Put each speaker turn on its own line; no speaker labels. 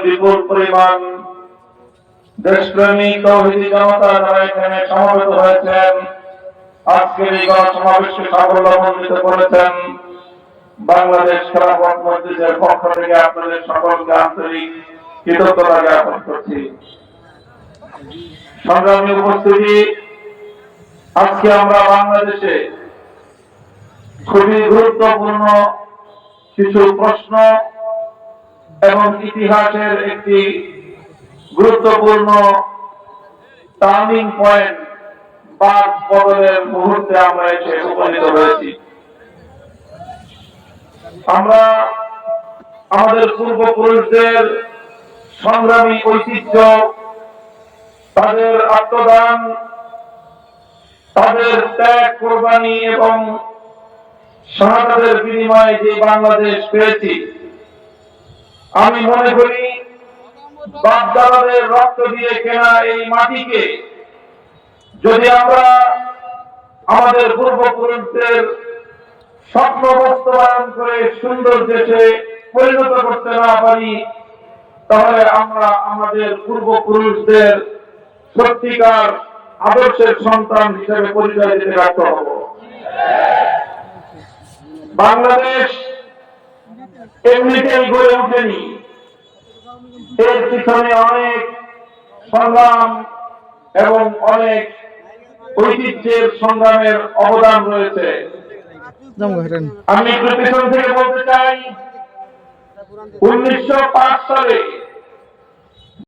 বিপুল পরিমাণ দেশপ্রেমিক তৌহিদি জনতা যারা এখানে সমবেত হয়েছেন, আজকের এই গণসমাবেশকে সাফল্যমণ্ডিত করেছেন, বাংলাদেশ খেলাফত মজলিসের পক্ষ থেকে আপনাদের সকলকে আন্তরিক কৃতজ্ঞতা জ্ঞাপন করছি। সংগ্রামী উপস্থিতি, আজকে আমরা বাংলাদেশে খুবই গুরুত্বপূর্ণ কিছু প্রশ্ন এবং ইতিহাসের একটি গুরুত্বপূর্ণ টার্নিং পয়েন্ট বাদ বদলের মুহূর্তে আমরা এসে উপনীত হয়েছি। আমরা আমাদের পূর্বপুরুষদের সংগ্রামী ঐতিহ্য, তাদের আত্মদান, তাদের ত্যাগ, কোরবানি এবং শাহাদাতের বিনিময়ে যে বাংলাদেশ পেয়েছি, আমি মনে করি বাপ-দাদাদের রক্ত দিয়ে কেনা এই মাটিকে যদি আমরা আমাদের পূর্বপুরুষদের স্বপ্ন বাস্তবায়ন করে সুন্দর দেশে পরিণত করতে না পারি, তাহলে আমরা আমাদের পূর্বপুরুষদের সত্যিকার আদর্শের সন্তান হিসেবে পরিচয় দিতে ব্যর্থ হব। বাংলাদেশ এমনিতেই গড়ে ওঠেনি, এর পিছনে অনেক সংগ্রাম এবং অনেক ঐতিহ্যের সংগ্রামের অবদান রয়েছে। আমি একটু পিছন থেকে বলতে চাই, 1905 সালে